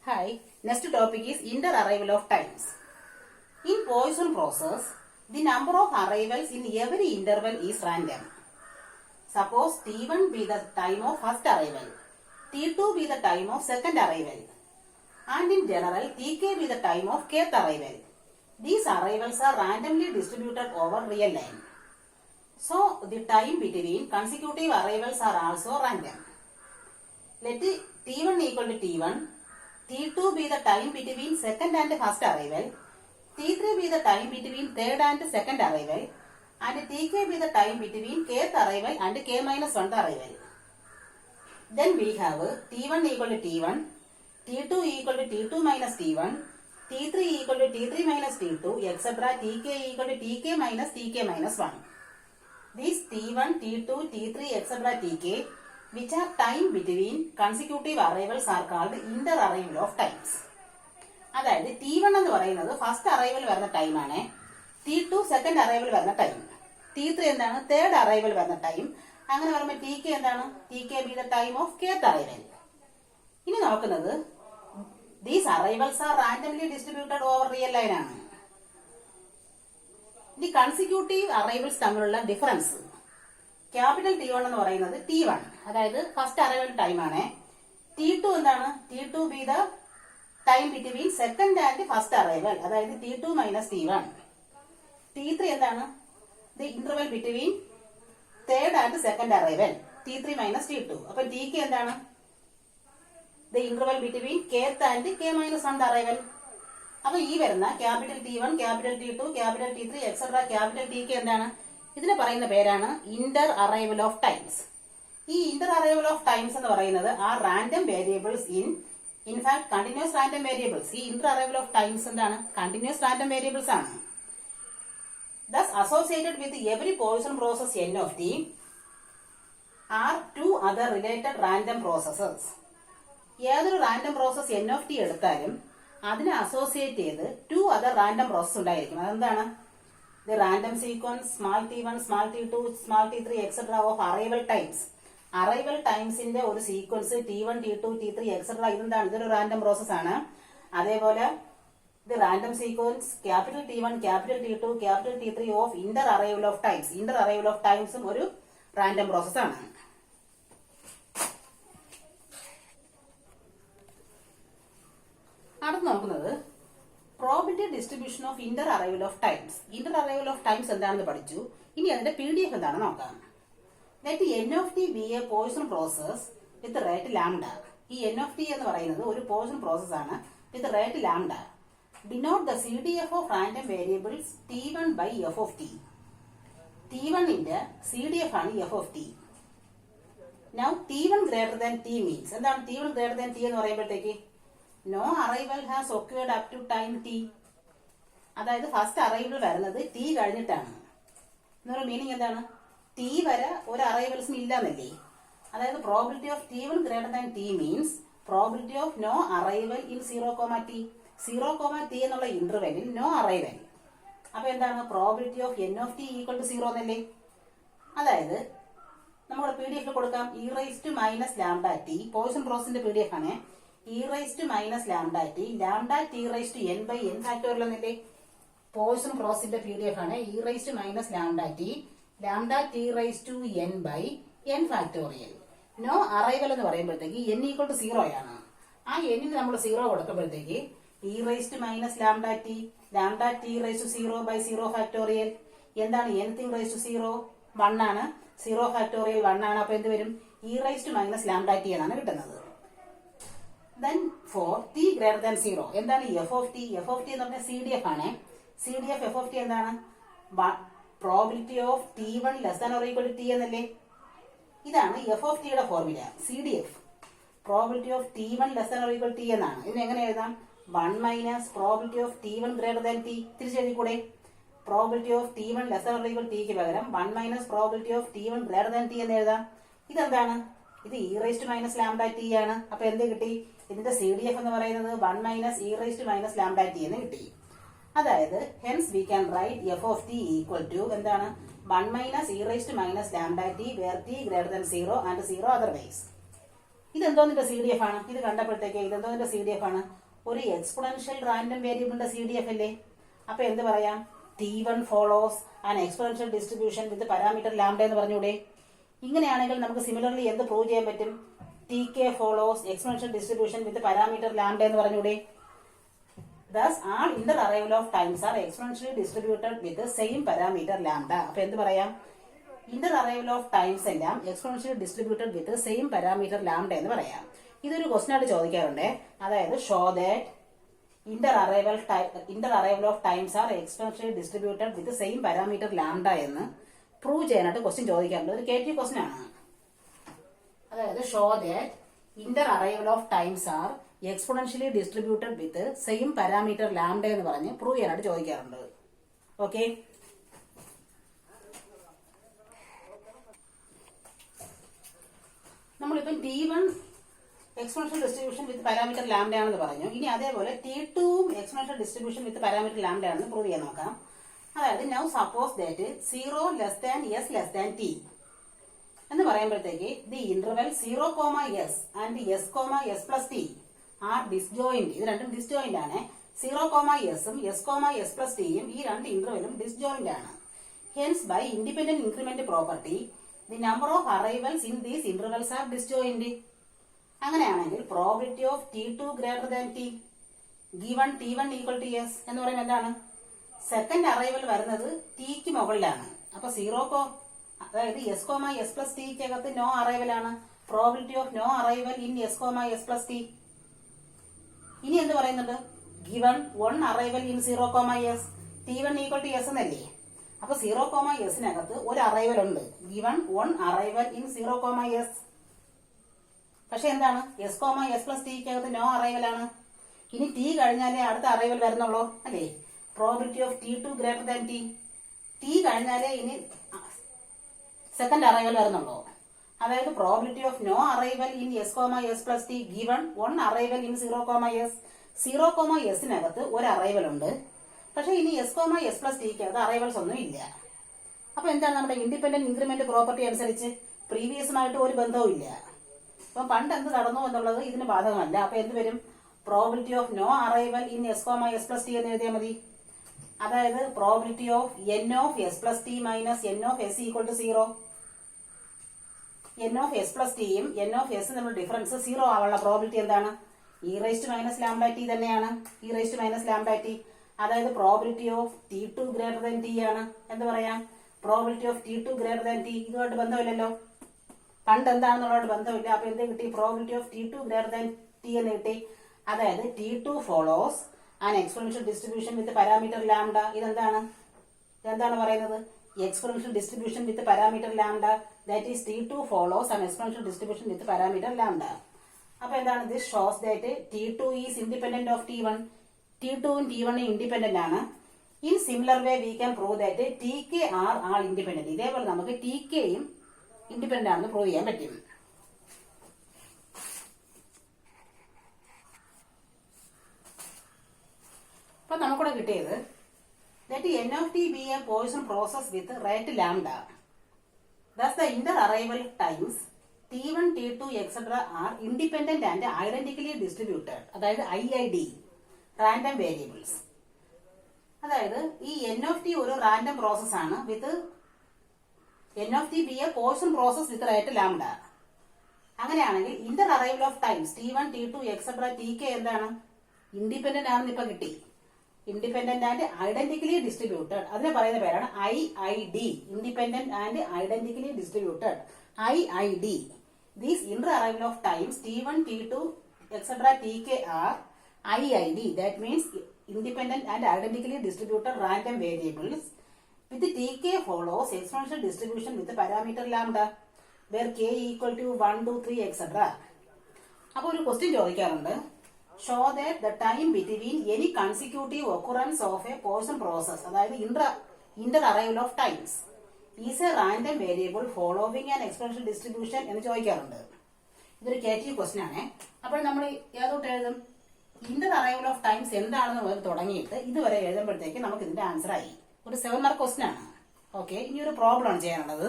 Hi, next topic is interarrival of times. In Poisson process, the number of arrivals in every interval is random. Suppose T1 be the time of first arrival, T2 be the time of second arrival, and in general Tk be the time of kth arrival. These arrivals are randomly distributed over real line. So, the time between consecutive arrivals are also random. Let T1 equal to T1, T2 be the time between second and first arrival, T3 be the time between third and second arrival, and Tk be the time between kth arrival and k minus 1th arrival. Then we have T1 equal to T1, T2 equal to T2 minus T1, T3 equal to T3 minus T2, etc. Tk equal to Tk minus 1. These T1, T2, T3, etc. Tk, which are time between consecutive arrivals, are called interarrival of times. അതായത് T1 എന്ന് പറയുന്നത് first arrival വരുന്ന ടൈമാണ്, T2 second arrival വരുന്ന time, T3 എന്താണ് third arrival വരുന്ന time. അങ്ങനെ പറയുമ്പോൾ Tk എന്താണ്, Tk B the time of kth arrival. ഇനി നോക്കുന്നത് these arrivals R randomly distributed over real line ആണ്. ദി കൺസിക്യൂട്ടീവ് അറൈവൽസ് തമ്മിലുള്ള ഡിഫറൻസ്, ക്യാപിറ്റൽ T1 എന്ന് പറയുന്നത് T1, അതായത് ഫസ്റ്റ് അറൈവൽ ടൈമാണ്. T2 എന്താണ്, T2 B the time between second and first arrival, അതായത് T2 മൈനസ് T1. T3 എന്താണ്, the interval between third and second arrival, T3 minus T2. അപ്പൊ Tk എന്താണ്, the interval between kth and k minus 1th arrival. അപ്പൊ ഈ വരുന്ന capital T1, capital T2, capital T3, etcetera capital Tk എന്താണ്, ഇതിനെ പറയുന്ന പേരാണ് ഇന്റർ അറൈവൽ ഓഫ് ടൈംസ്. ഈ ഇന്റർ അറൈവൽ ഓഫ് ടൈംസ് എന്ന് പറയുന്നത് ആ random variables in fact continuous random variables. ഈ ഇന്റർ അറൈവൽ ഓഫ് ടൈംസ് എന്താണ്, കണ്ടിന്യൂസ് റാൻഡം വേരിയബിൾസ് ആണ്. Thus associated with every Poisson process n of t are two other related random processes. ഏതൊരു random process n of t എടുത്താലും അതിനെ associate ചെയ്ത് to other random process ഉണ്ടായിരിക്കും. അതെന്താണ്, the random sequence small t1, small t2, small t3, etc. of arrival times. Arrival times ന്റെ ഒരു sequence t1, t2, t3, etc. ഇതെന്താണ്, ഇതൊരു റാൻഡം പ്രോസസ് ആണ്. അതേപോലെ the random sequence capital T1, capital T2, capital T3 of inter arrival of times. Inter arrival of times ഒരു random process ആണ്. അടുത്ത് നോക്കുന്നത് probability distribution of Inter arrival of times. Inter arrival of times എന്താണെന്ന് പഠിച്ചു. ഇനി അതിന്റെ PDF എന്താണെന്ന് നോക്കാം. Let n of t be a Poisson process with rate lambda. ഈ n of t എന്ന് പറയുന്നത് ഒരു Poisson പ്രോസസ് ആണ് with rate lambda. Denote the CDF of random variables T1 by f of t. T1 ന്റെ CDF ആണ് f of t. Now T1 greater than t means എന്താണ്, T1 greater than t എന്ന് പറയുമ്പോഴത്തേക്ക് no arrival has occurred up to time t. അതായത് first arrival വരുന്നത് t കഴിഞ്ഞിട്ടാണ്. എന്നൊരു meaning എന്താണ്, t വരെ ഒരു അറൈവൽസിന് ഇല്ലാന്നല്ലേ. അതായത് probability of T1 greater than t means probability of no arrival in 0,t. 0,t എന്നുള്ള ഇന്റർവെല്ലിൽ നോ അറൈവൽ. അപ്പൊ എന്താണ്, probability of n of t equal to 0 എന്നല്ലേ. അതായത് നമ്മുടെ PDF കൊടുക്കാം e raise to minus lambda t. Poisson പ്രോസസിന്റെ PDF ആണ്. e raise to minus lambda t, lambda t raise to n by n factorial എന്നല്ലേ. Poisson പ്രോസസിന്റെ PDF ആണ്. e raise to minus lambda t, lambda t raise to n by n factorial. No arrival എന്ന് പറയുമ്പോഴത്തേക്ക് n equal to 0 ആണ്. ആ n നമ്മൾ 0 കൊടുക്കുമ്പോഴത്തേക്ക് e raise to minus lambda t, lambda t raise to 0 by 0 factorial. എന്താണ്, anything raise to 0 1 ആണ്, 0 factorial 1 ആണ്. അപ്പൊ എന്ത് വരും, e raise to minus lambda t എന്നാണ് കിട്ടുന്നത്. Then for t greater than 0 എന്താണ്, f of t. f of t എന്ന് പറഞ്ഞാൽ CDF ആണ്. CDF f of t എന്താണ്, probability of T1 less than or equal to t എന്നല്ലേ. ഇതാണ് f of t യുടെ formula. CDF probability of T1 less than or equal t എന്നാണ്. ഇതിന് എങ്ങനെ എഴുതാം, 1 minus probability of T1 greater than t. തിരിച്ചെഴുതിക്കൂടെ, probability of T1 less than or equal tക്ക് പകരം 1 minus probability of T1 greater than t എന്ന് എഴുതാം. ഇതെന്താണ്, ഇത് e raise to minus lambda t ആണ്. അപ്പൊ എന്ത് കിട്ടി, ഇതിന്റെ CDF എന്ന് പറയുന്നത് 1 minus e raise to minus lambda t എന്ന് കിട്ടി. അതായത് hence we can write f of t equal to എന്താണ്, 1 minus e raise to minus lambda t where t greater than 0 and 0 otherwise. ഇതെന്തോന്നിന്റെ സി ഡി എഫ് ആണ്? ഇത് കണ്ടപ്പോഴത്തേക്ക് ഇതെന്തോന്നിന്റെ C D F ആണ്? ഒരു എക്സ്പോണൻഷ്യൽ റാൻഡം വേരിയബിളിന്റെ സി ഡി എഫ് അല്ലേ? അപ്പൊ എന്ത് പറയാം? T1 follows an exponential distribution with parameter lambda എന്ന് പറഞ്ഞൂടെ? ഇങ്ങനെയാണെങ്കിൽ നമുക്ക് സിമിലർലി എന്ത് പ്രൂവ് ചെയ്യാൻ പറ്റും? Tk follows exponential distribution with parameter lambda എന്ന് പറഞ്ഞൂടെ? Thus, all inter-arrival of times are exponentially distributed with the same parameter lambda. അപ്പൊ എന്ത് പറയാം? ഇന്റർ-arrival ഓഫ് ടൈംസ് എല്ലാം exponentially distributed with same parameter lambda എന്ന് പറയാം. ഇതൊരു ക്വസ്റ്റൻ ആയിട്ട് ചോദിക്കാറുണ്ട്. അതായത് show that inter arrival of times are exponentially distributed with same parameter lambda എന്ന് പ്രൂവ് ചെയ്യാനായിട്ട് ക്വസ്റ്റ്യൻ ചോദിക്കാറുണ്ട്. ഒരു KT ക്വസ്റ്റൻ ആണ്. അതായത് show that inter arrival of times are exponentially distributed with same parameter lambda എന്ന് പറഞ്ഞ് പ്രൂവ് ചെയ്യാനായിട്ട് ചോദിക്കാറുണ്ട്. ഓക്കെ, നമ്മളിപ്പം T1 exponential distribution with parameter lambda ആണെന്ന് പറഞ്ഞു. ഇനി അതേപോലെ T2 exponential distribution with parameter lambda ആണെന്ന് പ്രൂവ് ചെയ്യാൻ നോക്കാം. അതായത് now suppose that 0 less than S less than T എന്ന് പറയുമ്പോഴത്തേക്ക് the interval 0, and s, s+t are disjoint. ഇത് രണ്ടും ഡിസ്ജോയിന്റ് ആണ്. 0, s, s+t ഈ രണ്ട് ഇന്റർവെലും ഡിസ്ജോയിന്റ് ആണ്. Hence by independent increment property the number of arrivals in these intervals are disjoint. അങ്ങനെയാണെങ്കിൽ probability of T2 greater than T given T1 equal to S എന്ന് പറയുന്നത് എന്താണ്? സെക്കൻഡ് അറൈവൽ വരുന്നത് ടിക്ക് മുകളിലാണ്. അപ്പൊ 0, അതായത് s, s+t അകത്ത് നോ അറൈവൽ ആണ്. Probability of no arrival in s, s+t. ഇനി എന്ത് പറയുന്നുണ്ട്? Given 1 arrival in 0, s T1 equal to S എന്നല്ലേ? അപ്പൊ 0, s ഒരു അറൈവൽ ഉണ്ട്. Given 1 arrival in 0, s. പക്ഷെ എന്താണ്? s, s+t അകത്ത് നോ അറൈവൽ ആണ്. ഇനി ടി കഴിഞ്ഞാലേ അടുത്ത അറൈവൽ വരുന്നുള്ളൂ അല്ലേ? Probability of T2 greater than T. T കഴിഞ്ഞാലേ ഇനി സെക്കൻഡ് അറൈവൽ വരുന്നുള്ളൂ. അതായത് probability of no arrival in s, s+t given 1 arrival in 0, s. 0, s ഒരു അറൈവൽ ഉണ്ട്. പക്ഷെ ഇനി s, s+t അത് അറൈവൽസ് ഒന്നും ഇല്ല. അപ്പൊ എന്താണ്? നമ്മുടെ ഇൻഡിപെൻഡന്റ് ഇൻക്രിമെന്റ് പ്രോപ്പർട്ടി അനുസരിച്ച് പ്രീവിയസുമായിട്ട് ഒരു ബന്ധവും ഇല്ല. അപ്പൊ പണ്ട് എന്ത് നടന്നു എന്നുള്ളത് ഇതിന് ബാധകമല്ല. അപ്പൊ എന്ത് വരും? Probability of no arrival in s, s+t എന്ന് എഴുതിയാൽ മതി. അതായത് probability of n of s+t minus n of s equal to 0. n of s+t യും n ഓഫ് s തമ്മിലുള്ള ഡിഫറൻസ് 0 ആവാനുള്ള പ്രോബിലിറ്റി എന്താണ്? e⁻λt തന്നെയാണ്. e⁻λt. അതായത് probability of T2 greater than T ആണ്. എന്ത് പറയാം? Probability of T2 greater than T. ഇതുമായിട്ട് ബന്ധമില്ലല്ലോ. പണ്ട് എന്താണെന്നുള്ളതായിട്ട് ബന്ധമില്ല. അപ്പൊ എന്ത് കിട്ടി? Probability of T2 greater than T എന്ന് കിട്ടി. അതായത് T2 follows an exponential distribution with parameter lambda. ഇതെന്താണ് പറയുന്നത്? Exponential distribution with parameter lambda. That is T2 follows an exponential distribution with parameter lambda. അപ്പൊ എന്താണ്? This shows that T2 is independent of T1. T2 T1 independent ആണ്. In similar way we can prove that Tk are all independent. ഇതേപോലെ നമുക്ക് Tkയും independent ആണെന്ന് prove ചെയ്യാൻ പറ്റും. അപ്പൊ നമുക്കിവിടെ കിട്ടിയത് that n of t be a Poisson process with rate lambda. Thus the inter-arrival times T1, T2, etc. are independent and identically distributed. അതായത് IID random variables. അതായത് ഈ n of t ഒരു റാൻഡം പ്രോസസ് ആണ് വിത്ത് n of t be a Poisson process with rate lambda. അങ്ങനെയാണെങ്കിൽ ഇന്റർ-arrival of ടൈംസ് T1, T2, etc. Tk എന്താണ്? Independent ആണെന്ന് ഇപ്പൊ കിട്ടി. Independent and identically distributed. അതിനെ പറയുന്ന പേരാണ് IID. Independent and identically distributed, IID. These inter-arrival of times T1, T2, etc. Tk are IID. That means independent and identically distributed random variables with Tk follows exponential distribution with the parameter lambda where k equal to 1, 2, 3, etc. അപ്പോൾ ഒരു question ചോദിക്കാറുണ്ട്. Show that the time between any consecutive occurrence of a Poisson process, അതായത് inter-arrival of times, is a random variable following an exponential distribution എന്ന് ചോദിക്കാറുണ്ട്. ഇതൊരു KT question ആണ്. അപ്പോൾ നമ്മൾ ഏതോട്ട് എഴുതും? ഇന്റർ-arrival ഓഫ് ടൈംസ് എന്താണെന്ന് തുടങ്ങിയിട്ട് ഇതുവരെ എഴുതുമ്പോഴത്തേക്ക് നമുക്ക് ഇതിന്റെ ആൻസർ ആയി. ഒരു 7 മാർക്ക് ക്വസ്റ്റ്യൻ ആണ്. ഓക്കെ, ഇനി ഒരു പ്രോബ്ലം ആണ് ചെയ്യാനുള്ളത്.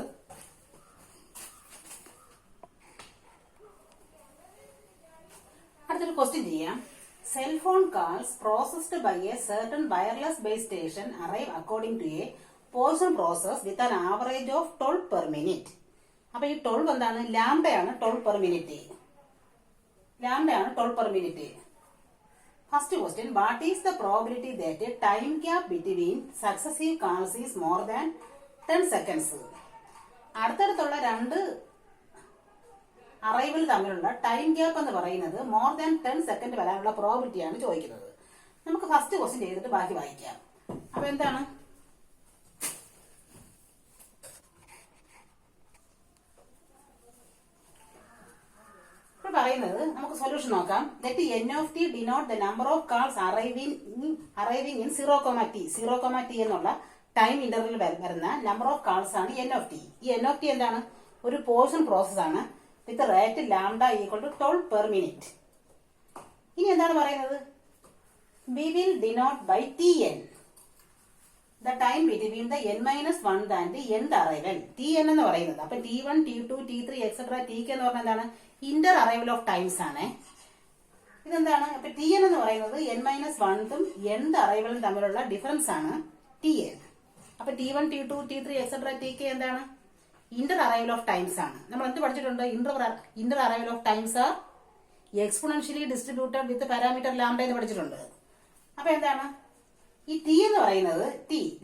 അടുത്തൊരു ക്വസ്റ്റ്യൻ ചെയ്യാം. Cell phone calls processed by a certain wireless base station arrive according to a Poisson process with an average of 12 per minute. അപ്പൊ ഈ 12 എന്താണ്? ലാംഡയാണ് 12 പെർ മിനിറ്റ്. ലാംഡയാണ് 12 per minute. First question, what is the probability that time gap between successive calls is more than 10 seconds? അടുത്തടുത്തുള്ള രണ്ട് arrival തമ്മിലുള്ള time gap എന്ന് പറയുന്നത് മോർ ദാൻ 10 സെക്കൻഡ് വരാനുള്ള പ്രോബിലിറ്റിയാണ് ചോദിക്കുന്നത്. നമുക്ക് ഫസ്റ്റ് ക്വസ്റ്റ്യൻ ചെയ്തിട്ട് ബാക്കി വായിക്കാം. അപ്പൊ എന്താണ്? പറയുന്നത് നമുക്ക് സൊല്യൂഷൻ നോക്കാം. Let n of t denote the number of calls arriving in 0,t. 0,t എന്നുള്ള ടൈം ഇന്റർവെൽ വരുന്ന നമ്പർ ഓഫ് കാൾസ് ആണ് n of t. ഈ n of t എന്താണ്? ഒരു പോർഷൻ പ്രോസസ് ആണ് with rate lambda equal to 12 per minute. ഇനി എന്താണ് പറയുന്നത്? we will denote by tn the time between the n-1 and the nth arrival. tn എന്ന് പറയുന്നത് അപ്പൊ t1, t2, t3 etcetera tk എന്ന് പറഞ്ഞാൽ എന്താണ്? ഇന്റർ അറൈവൽ ഓഫ് ടൈംസ് ആണ്. ഇതെന്താണ്? അപ്പൊ tn എന്ന് പറയുന്നത് n-1ഉം nth അറൈവലും തമ്മിലുള്ള ഡിഫറൻസ് ആണ് tn. അപ്പൊ t1, t2, t3 etcetera tk എന്താണ്? ഇന്റർ അറൈവൽ ഓഫ് ടൈംസ് ആണ്. നമ്മൾ എന്ത് പഠിച്ചിട്ടുണ്ട്? Inter arrival of times are exponentially distributed with parameter lambda എന്ന് പഠിച്ചിട്ടുണ്ട്. അപ്പൊ എന്താണ് ഈ ടി എന്ന് പറയുന്നത്?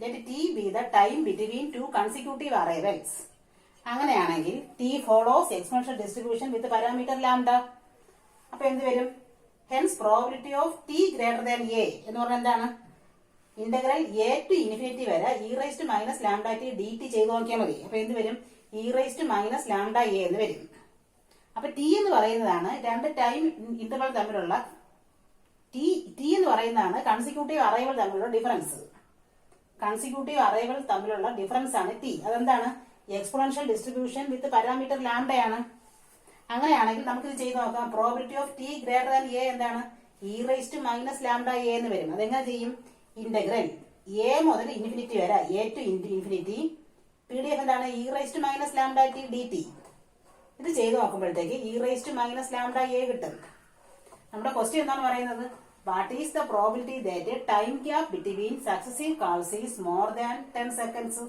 Let T be the time between two consecutive arrivals. അങ്ങനെയാണെങ്കിൽ T follows exponential distribution with parameter lambda. അപ്പൊ എന്ത് വരും? Hence probability of T greater than A എന്ന് പറഞ്ഞാൽ എന്താണ്? ഇന്റഗ്രൽ എ ടു ഇൻഫിനിറ്റി വരെ e raise to minus lambda T D t ചെയ്ത് നോക്കിയാൽ മതി. അപ്പൊ എന്ത് വരും? E raise to minus lambda A എന്ന് വരും. അപ്പൊ ടി എന്ന് പറയുന്നതാണ് രണ്ട് ടൈം ഇന്റർവൽ തമ്മിലുള്ള ടി എന്ന് പറയുന്നതാണ് കൺസിക്യൂട്ടീവ് അറൈവൽ തമ്മിലുള്ള ഡിഫറൻസ്. കൺസിക്യൂട്ടീവ് അറൈവൽ തമ്മിലുള്ള ഡിഫറൻസ് ആണ് ടി. അതെന്താണ്? എക്സ്പോണൻഷ്യൽ ഡിസ്ട്രിബ്യൂഷൻ വിത്ത് പാരാമീറ്റർ ലാംഡയാണ്. അങ്ങനെയാണെങ്കിൽ നമുക്ക് ഇത് ചെയ്ത് നോക്കാം. Probability of T greater than A എന്താണ്? E raise to minus lambda A എന്ന് വരും. അതെങ്ങനെ ചെയ്യും? ഇന്റഗ്രൽ എ മുതൽ ഇൻഫിനിറ്റി വരെ A to infinity P D F എന്താണ്? E raise to minus lambda T D T. ഇത് ചെയ്ത് നോക്കുമ്പോഴത്തേക്ക് e raise to minus lambda A കിട്ടും. നമ്മുടെ ക്വസ്റ്റ്യൻ എന്താണ് പറയുന്നത്? What is the probability that time gap between successive calls is more than 10 seconds?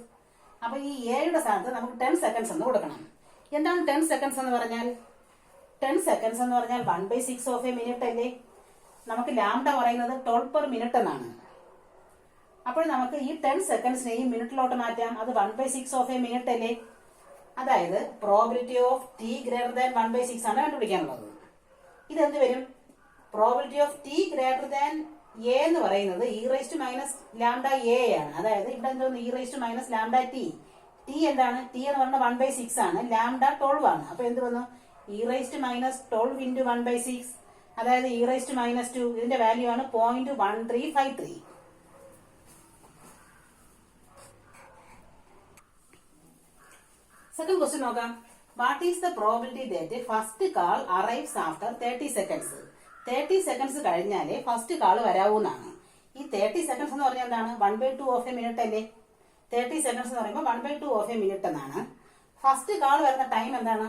അപ്പൊ ഈ എയുടെ സ്ഥാനത്ത് നമുക്ക് 10 സെക്കൻഡ്സ് എന്ന് കൊടുക്കണം. എന്താണ് 10 സെക്കൻഡ്സ് എന്ന് പറഞ്ഞാൽ? 10 സെക്കൻഡ്സ് എന്ന് പറഞ്ഞാൽ 1/6 ഓഫ് എ മിനിറ്റ് അല്ലേ? നമുക്ക് ലാംഡ പറയുന്നത് 12 പെർ മിനിറ്റ് എന്നാണ്. അപ്പോൾ നമുക്ക് ഈ 10 സെക്കൻഡ്സിനെയും മിനിറ്റിലോട്ട് മാറ്റാം. അത് 1/6 ഓഫ് എ മിനിറ്റ് അല്ലേ? അതായത് probability of T greater than 1/6 ആണ് കണ്ടുപിടിക്കാനുള്ളത്. ഇതെന്ത് വരും? Probability of T greater than A എന്ന് പറയുന്നത് e raise to minus lambda a ആണ്. അതായത് ഇവിടെ എന്തോന്ന്? E raise to minus lambda t. T എന്താണ്? ടി എന്ന് പറഞ്ഞാൽ 1/6 ആണ്. ലാംഡ 12 ആണ്. അപ്പൊ എന്ത് വന്നു? E raise to minus 12 into 1/6 അതായത് ഇ റൈസ് ടു മൈനസ് 2. ഇതിന്റെ വാല്യൂ ആണ് 0.1353. സെക്കൻഡ് ക്വസ്റ്റ്യൻ നോക്കാം. What is the probability that first call arrives after 30 seconds? 30 seconds കഴിഞ്ഞാലേ ഫസ്റ്റ് കാൾ വരാവൂന്നാണ്. ഈ 30 സെക്കൻഡ്സ് എന്ന് പറഞ്ഞാൽ എന്താണ്? 1/2 ഓഫ് എ മിനിറ്റ് അല്ലേ? 30 സെക്കൻഡ്സ് എന്ന് പറയുമ്പോൾ 1/2 ഓഫ് എ മിനിറ്റ് എന്നാണ്. ഫസ്റ്റ് കാൾ വരുന്ന ടൈം എന്താണ്?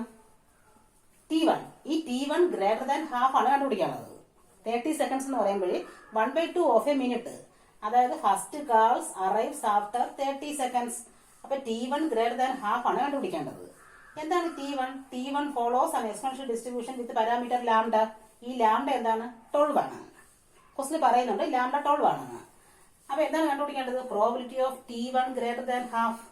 T1. ഈ T1 ഗ്രേറ്റർ ദാൻ ഹാഫ് ആണ് കണ്ടുപിടിക്കാനുള്ളത്. 30 സെക്കൻഡ്സ് എന്ന് പറയുമ്പോൾ 1/2 ഓഫ് എ മിനിറ്റ്. അതായത് first calls arrives after 30 seconds. അപ്പൊ T1 ഗ്രേറ്റർ ദാൻ ഹാഫ് ആണ് കണ്ടുപിടിക്കേണ്ടത്. എന്താണ് T1? T1 follows an exponential distribution with parameter lambda. ഈ ലാംഡ എന്താണ്? 12 ആണ്. ക്വസ്റ്റ്യൻ പറയുന്നുണ്ട് ലാംഡ 12 ആണെന്ന്. അപ്പൊ എന്താണ് കണ്ടുപിടിക്കേണ്ടത്? Probability of T1 greater than half.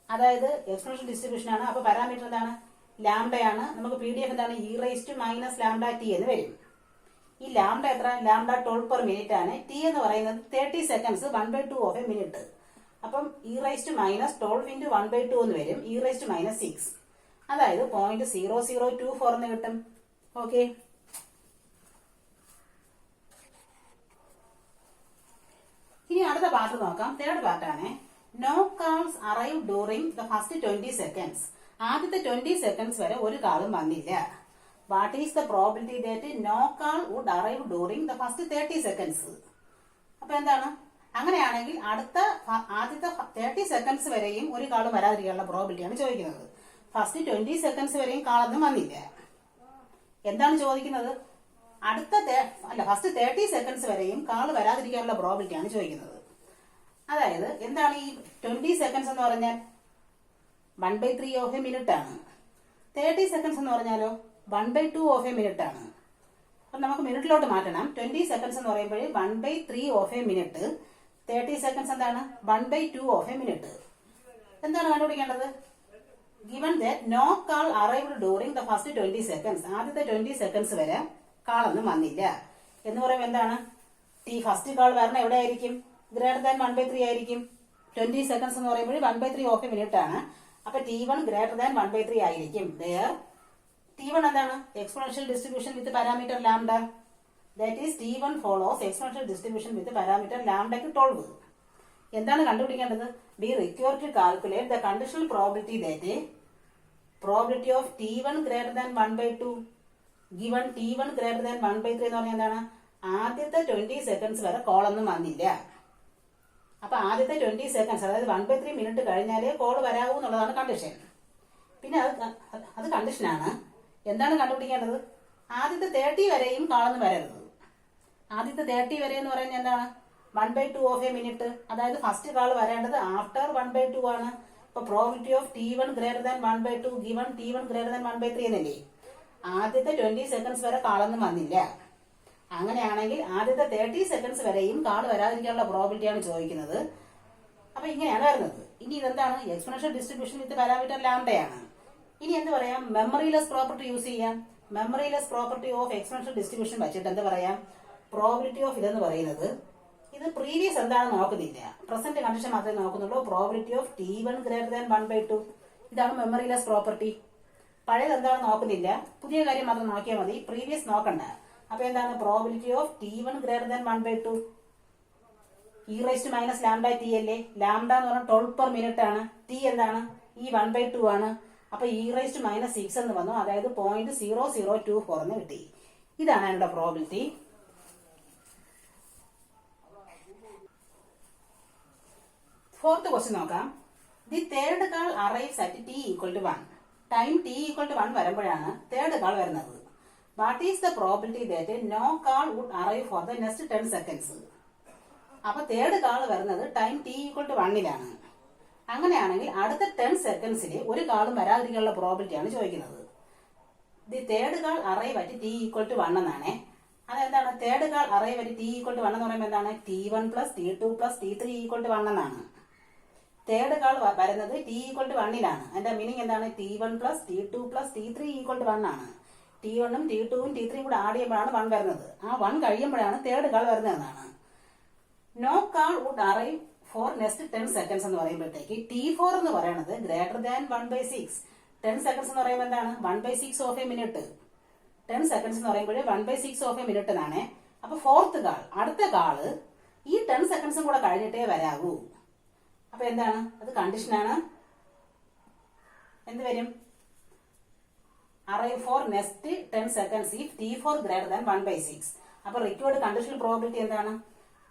അതായത് എക്സ്പോണൻഷ്യൽ ഡിസ്ട്രിബ്യൂഷൻ ആണ്. അപ്പൊ പാരാമീറ്റർ എന്താണ്? ലാംഡയാണ്. നമുക്ക് പി ഡി എഫ് എന്താണ്? E raise to minus lambda t എന്ന് വരും. ഈ ലാംഡ എത്ര? ലാംഡ 12 പെർ മിനിറ്റ് ആണ്. ടി എന്ന് പറയുന്നത് 30 സെക്കൻഡ്സ് 1/2 ഓഫ് എ മിനിറ്റ്. അപ്പം e raise to minus 12 into 1/2 എന്ന് വരും. ഇ റൈസ് ടു മൈനസ് 6 അതായത് 0.0024 എന്ന് കിട്ടും. ഓക്കെ. ഇനി അടുത്ത പാർട്ട് നോക്കാം. തേർഡ് പാർട്ടാണ്. No calls arrive during the first 20 seconds. ആദ്യത്തെ 20 സെക്കൻഡ്സ് വരെ ഒരു കാളും വന്നില്ല. What is the probability that no call would arrive during the first 30 seconds? അപ്പൊ എന്താണ്? അങ്ങനെയാണെങ്കിൽ ആദ്യത്തെ 30 സെക്കൻഡ്സ് വരെയും ഒരു കാളും വരാതിരിക്കാനുള്ള പ്രോബിലിറ്റിയാണ് ചോദിക്കുന്നത്. ഫസ്റ്റ് 20 സെക്കൻഡ്സ് വരെയും കാളൊന്നും വന്നില്ല. എന്താണ് ചോദിക്കുന്നത്? ഫസ്റ്റ് 30 സെക്കൻഡ്സ് വരെയും കാൾ വരാതിരിക്കാനുള്ള പ്രോബിലിറ്റി ആണ് ചോദിക്കുന്നത്. അതായത് എന്താണ് ഈ 20 സെക്കൻഡ്സ് എന്ന് പറഞ്ഞാൽ 1/3 ഓഫ് എ മിനിറ്റ് ആണ്. 30 സെക്കൻഡ്സ് എന്ന് പറഞ്ഞാലോ 1/2 ഓഫ് എ മിനിറ്റ് ആണ്. അപ്പൊ നമുക്ക് മിനിറ്റിലോട്ട് മാറ്റണം. 20 സെക്കൻഡ്സ് എന്ന് പറയുമ്പോൾ 1/3 ഓഫ് എ മിനിറ്റ്, 30 സെക്കൻഡ്സ് എന്താണ് 1/2 ഓഫ് എ മിനിറ്റ്. എന്താണ് കണ്ടുപിടിക്കേണ്ടത്? Given that no call arrived during the first 20 seconds, ആദ്യത്തെ 20 സെക്കൻഡ്സ് വരെ കാളൊന്നും വന്നില്ല എന്ന് പറയുമ്പോൾ എന്താണ് ഫസ്റ്റ് കാൾ വരണം എവിടെ ആയിരിക്കും? ഗ്രേറ്റർ ദാൻ 1/3 ആയിരിക്കും. 20 സെക്കൻഡ്സ് എന്ന് പറയുമ്പോൾ 1/3 ഓഫ് എ മിനിറ്റ് ആണ്. അപ്പൊ T1 ഗ്രേറ്റർ ദാൻ 1/3 ആയിരിക്കും. T1 എന്താണ്? Exponential distribution with parameter lambda. That is T1 follows exponential distribution with parameter ലാംഡയ്ക്ക് 12. എന്താണ് കണ്ടുപിടിക്കേണ്ടത്? We require to calculate the conditional probability that probability of T1 greater than 1/2 given T1 greater than 1/3 എന്ന് പറഞ്ഞാൽ എന്താണ്? ആദ്യത്തെ 20 സെക്കൻഡ്സ് വരെ കോളൊന്നും വന്നില്ല. അപ്പൊ ആദ്യത്തെ 20 സെക്കൻഡ്സ് അതായത് 1/3 മിനിറ്റ് കഴിഞ്ഞാലേ കോൾ വരാവൂ എന്നുള്ളതാണ് കണ്ടീഷൻ. പിന്നെ അത് കണ്ടീഷനാണ്. എന്താണ് കണ്ടുപിടിക്കേണ്ടത്? ആദ്യത്തെ 30 വരെയും കാളൊന്നും വരരുത്. ആദ്യത്തെ 30 വരെ എന്ന് പറയുന്നത് എന്താണ്? 1/2 ഓഫ് എ മിനിറ്റ്. അതായത് ഫസ്റ്റ് കാൾ വരേണ്ടത് ആഫ്റ്റർ 1/2 ആണ്. ഇപ്പൊ probability of T1 greater than 1/2 given T1 greater than 1/3 എന്നല്ലേ? ആദ്യത്തെ 20 സെക്കൻഡ്സ് വരെ കാളൊന്നും വന്നില്ല. അങ്ങനെയാണെങ്കിൽ ആദ്യത്തെ 30 സെക്കൻഡ്സ് വരെയും കാൾ വരാതിരിക്കാനുള്ള പ്രോബിലിറ്റിയാണ് ചോദിക്കുന്നത്. അപ്പൊ ഇങ്ങനെയാണ് വരുന്നത്. ഇനി ഇതെന്താണ്? എക്സ്പോണൻഷ്യൽ ഡിസ്ട്രിബ്യൂഷൻ വിത്ത് പാരാമീറ്റർ ലാംഡയാണ്. ഇനി എന്ത് പറയാം? മെമ്മറിലെസ് പ്രോപ്പർട്ടി യൂസ് ചെയ്യാം. Memoryless property of exponential distribution വെച്ചിട്ട് എന്ത് പറയാം? പ്രോബിലിറ്റി ഓഫ് ഇതെന്ന് പറയുന്നത് ഇത് പ്രീവിയസ് എന്താണെന്ന് നോക്കുന്നില്ല, പ്രസന്റ് കണ്ടീഷൻ മാത്രമേ നോക്കുന്നുള്ളൂ. Probability of T1 greater than 1/2 ഇതാണ് മെമ്മറിലെസ് പ്രോപ്പർട്ടി. പഴയത് എന്താണെന്ന് നോക്കുന്നില്ല, പുതിയ കാര്യം മാത്രം നോക്കിയാൽ മതി, പ്രീവിയസ് നോക്കണ്ട. അപ്പൊ എന്താണ്? Probability of T1 greater than 1/2 e⁻ lambda T അല്ലേ? ലാംഡ എന്ന് പറഞ്ഞാൽ 12 പെർ മിനിറ്റ് ആണ്. ടി എന്താണ്? ഈ 1/2 ആണ്. അപ്പൊ e⁻6 എന്ന് വന്നു. അതായത് 0.0024 എന്ന് കിട്ടി. ഇതാണ് അതിന്റെ പ്രോബിലിറ്റി. ഫോർത്ത് ക്വസ്റ്റ്യൻ നോക്കാം. The third call arrives at t=1. Time t=1 വരുമ്പോഴാണ് തേർഡ് കാൾ വരുന്നത്. What is the probability that no call would arrive for the next 10 seconds? അപ്പൊ തേർഡ് കാൾ വരുന്നത് ടൈം t=1ലാണ്. അങ്ങനെയാണെങ്കിൽ അടുത്ത 10 സെക്കൻഡ്സിൽ ഒരു കാളും വരാതിരിക്കാനുള്ള പ്രോബിലിറ്റിയാണ് ചോദിക്കുന്നത്. The third call arrive at t=1 എന്നാണ്. അതെന്താണ്? Third call arrive at t=1 എന്ന് പറയുമ്പോൾ എന്താണ്? T1 + T2 + T3 = 1 എന്നാണ്. തേർഡ് കാൾ വരുന്നത് t=1ലാണ്. അതിന്റെ മീനിങ് എന്താണ്? T1 + T2 + T3 = 1 ആണ്. T1ഉം T2ഉം T3യും കൂടെ ആഡ് ചെയ്യുമ്പോഴാണ് 1 വരുന്നത്. ആ 1 കഴിയുമ്പോഴാണ് തേർഡ് കാൾ വരുന്നതെന്നാണ്. No call would arrive for next 10 seconds എന്ന് പറയുമ്പോഴത്തേക്ക് T4 എന്ന് പറയുന്നത് ഗ്രേറ്റർ ദാൻ 1/6. 10 സെക്കൻഡ്സ് എന്ന് പറയുമ്പോൾ എന്താണ്? 1/6 ഓഫ് എ മിനിറ്റ്. 10 സെക്കൻഡ്സ് എന്ന് പറയുമ്പോൾ 1/6 ഓഫ് എ മിനിറ്റ് എന്നാണ്. അപ്പൊ ഫോർത്ത് കാൾ, അടുത്ത കാള് ഈ 10 സെക്കൻഡ്സും കൂടെ കഴിഞ്ഞിട്ടേ വരാവൂ. അപ്പൊ എന്താണ്? അത് കണ്ടീഷനാണ്. എന്ത് വരും? Arrive for next 10 seconds if T4 greater than 1/6. അപ്പൊ റിക്വയർഡ് കണ്ടീഷണൽ പ്രോബിലിറ്റി എന്താണ്?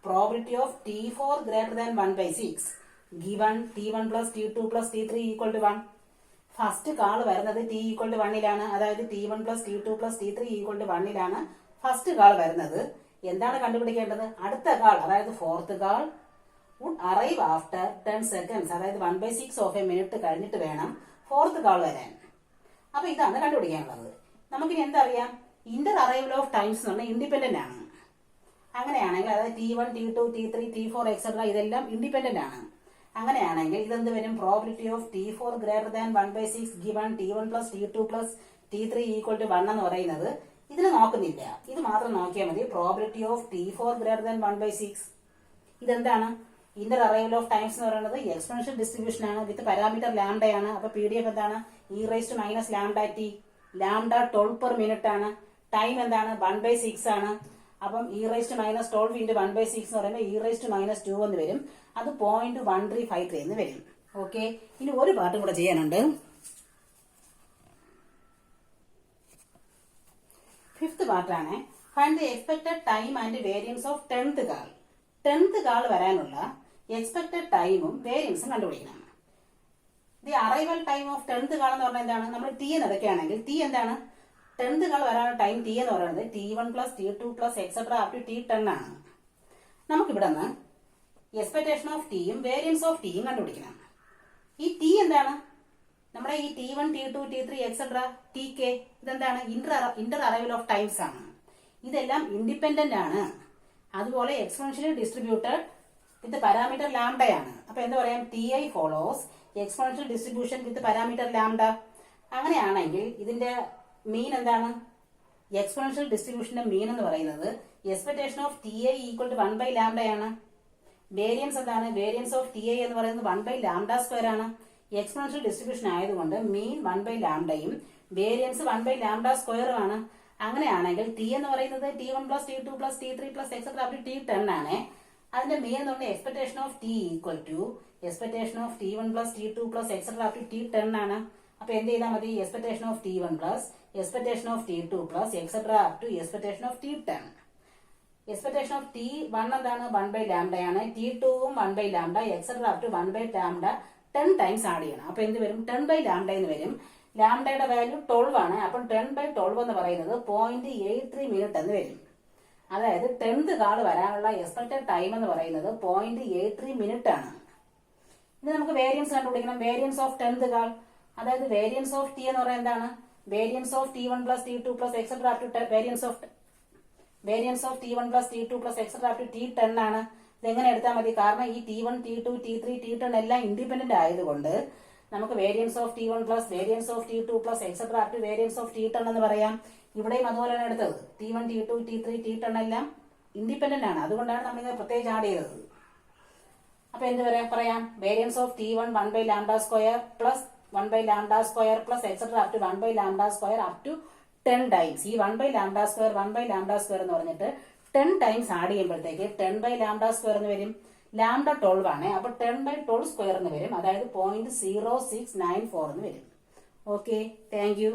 Probability of T4 greater than 1/6 given T1 + T2 + T3 = 1. First call വരുന്നത് t=1ലാണ്. അതായത് T1 + T2 + T3 = 1ലാണ് first call വരുന്നത്. എന്താണ് കണ്ടുപിടിക്കേണ്ടത്? അടുത്ത കാൾ അതായത് fourth call would arrive after 10 seconds അതായത് 1/6 ഓഫ് എ മിനിറ്റ് കഴിഞ്ഞിട്ട് വേണം ഫോർത്ത് കാൾ വരാൻ. അപ്പൊ ഇതാണ് കണ്ടുപിടിക്കാനുള്ളത്. നമുക്കിനി എന്തറിയാം? ഇന്റർ അറൈവൽ ഓഫ് ടൈംസ് എന്ന് പറഞ്ഞാൽ ഇൻഡിപെൻഡന്റ് ആണ്. അങ്ങനെയാണെങ്കിൽ അതായത് T1, T2, T3, T4 etcetera ഇതെല്ലാം ഇൻഡിപെൻഡന്റ് ആണ്. അങ്ങനെയാണെങ്കിൽ ഇതെന്ത് വരും? Probability of T4 greater than 1/6 given T1 + T2 + T3 = 1 എന്ന് പറയുന്നത് ഇതിന് നോക്കുന്നില്ല, ഇത് മാത്രം നോക്കിയാൽ മതി. Probability of T4 greater than 1/6 ഇതെന്താണ്? ഇന്റർ അറൈവൽ ഓഫ് ടൈംസ് എന്ന് പറയുന്നത് എക്സ്പോണൻഷ്യൽ ഡിസ്ട്രിബ്യൂഷൻ ആണ് വിത്ത് പാരാമീറ്റർ ലാംഡയാണ്. അപ്പൊ PDF എന്താണ്? e⁻ lambda t. Lambda 12 per minute ആണ്. ടൈം എന്താണ്? 1/6 ആണ്. അപ്പം e⁻ -12 × 1/6 എന്ന് പറയുമ്പോൾ e⁻2 എന്ന് വരും. അത് 0.1353 എന്ന് വരും. ഓക്കെ, ഇനി ഒരു പാർട്ടും കൂടെ ചെയ്യാനുണ്ട്. ഫിഫ്ത് പാർട്ടാണ് find the expected time and variance of 10th call. 10th call വരാനുള്ള എക്സ്പെക്ടഡ് ടൈമും വേരിയൻസും കണ്ടുപിടിക്കണം. The arrival time of 10th call എന്ന് പറഞ്ഞാൽ എന്താണ്? നമ്മൾ ടി എന്ന് എടുക്കുകയാണെങ്കിൽ ടി എന്താണ്? ടെൻത് കാൾ വരാനുള്ള ടൈം ടി എന്ന് പറയുന്നത് T1 plus T2 plus etcetera up to T10 ആണ്. നമുക്കിവിടെ നിന്ന് എക്സ്പെക്ടേഷൻ ഓഫ് ടിയും വേരിയൻസ് ഓഫ് ടിയും കണ്ടുപിടിക്കണം. ഈ ടി എന്താണ്? നമ്മുടെ ഈ T1, T2, T3 etcetera TK ഇതെന്താണ്? ഇന്റർ അറൈവൽ ഓഫ് ടൈംസ് ആണ്. ഇതെല്ലാം ഇൻഡിപെൻഡന്റ് ആണ്. അതുപോലെ എക്സ്പോണൻഷ്യലി ഡിസ്ട്രിബ്യൂട്ടഡ് വിത്ത് പാരാമീറ്റർ ലാംഡയാണ്. അപ്പൊ എന്താ പറയാം? TI follows exponential distribution with parameter lambda. അങ്ങനെയാണെങ്കിൽ ഇതിന്റെ മീൻ എന്താണ്? എക്സ്പോണൻഷ്യൽ ഡിസ്ട്രിബ്യൂഷന്റെ മീൻ എന്ന് പറയുന്നത് expectation of TI equal to 1 by ലാംഡയാണ്. വേരിയൻസ് എന്താണ്? വേരിയൻസ് ഓഫ് TI എന്ന് പറയുന്നത് 1 ബൈ ലാംഡ സ്ക്വയർ ആണ്. എക്സ്പോണൻഷ്യൽ ഡിസ്ട്രിബ്യൂഷൻ ആയതുകൊണ്ട് മീൻ 1 ബൈ ലാംഡയും വേരിയൻസ് 1 ബൈ ലാംഡ സ്ക്വയറും ആണ്. അങ്ങനെയാണെങ്കിൽ ടി എന്ന് പറയുന്നത് T1 plus T2 plus T3 plus etcetera up to T10 ആണ്. അതിന്റെ മീൻ എന്ന് പറഞ്ഞാൽ expectation of T equal to expectation of T1 plus T2 plus etcetera up to T10 ആണ്. അപ്പൊ എന്ത് ചെയ്താൽ മതി? Expectation of T1 plus expectation of T2 plus etcetera up to expectation of T10. Expectation of T1 എന്താണ്? 1 by ലാംഡയാണ്. T2ഉം 1 by lambda etcetera up to 1 by lambda 10 times add ചെയ്യണം. അപ്പൊ എന്ത് വരും? 10 ബൈ ലാംഡ എന്ന് വരും. ലാംഡയുടെ വാല്യൂ 12 ആണ്. അപ്പം 10 ബൈ 12 എന്ന് പറയുന്നത് 0.83 മിനിറ്റ് എന്ന് വരും. അതായത് 10th കാൾ വരാനുള്ള എക്സ്പെക്ടഡ് ടൈം എന്ന് പറയുന്നത് 0.83 മിനിറ്റ് ആണ്. ഇനി നമുക്ക് വേരിയൻസ് കണ്ടുപിടിക്കണം. വേരിയൻസ് ഓഫ് 10th കാൾ, അതായത് വേരിയൻസ് ഓഫ് ടി എന്ന് പറയുന്നത് എന്താണ്? Variance of T1 plus T2 plus etcetera up to variance of T1 plus T2 plus etcetera up to T10 ആണ്. ഇതെങ്ങനെ എടുത്താൽ മതി? കാരണം ഈ T1, T2, T3, T10 എല്ലാം ഇൻഡിപെൻഡന്റ് ആയതുകൊണ്ട് നമുക്ക് variance of T1 plus variance of T2 plus etcetera up to variance of T10 എന്ന് പറയാം. ഇവിടെയും അതുപോലെയാണ് എടുത്തത്. T1, T2, T3, T10 എല്ലാം ഇൻഡിപെൻഡന്റ് ആണ്. അതുകൊണ്ടാണ് നമ്മൾ ഇത് പ്രത്യേകിച്ച് ആഡ് ചെയ്തത്. അപ്പൊ എന്ത് പറയാം? Variance of T1 1 by lambda square plus 1 by lambda square plus etcetera up to 1 by lambda square up to 10 times. ഈ 1 by lambda square 1 by lambda square എന്ന് പറഞ്ഞിട്ട് 10 ടൈംസ് ആഡ് ചെയ്യുമ്പോഴത്തേക്ക് 10 ബൈ ലാംഡ സ്ക്വയർ എന്ന് വരും. Lambda 12 ആണ്. അപ്പൊ 10 by 12 square എന്ന് വരും. അതായത് 0.0694 എന്ന് വരും. Okay, thank you.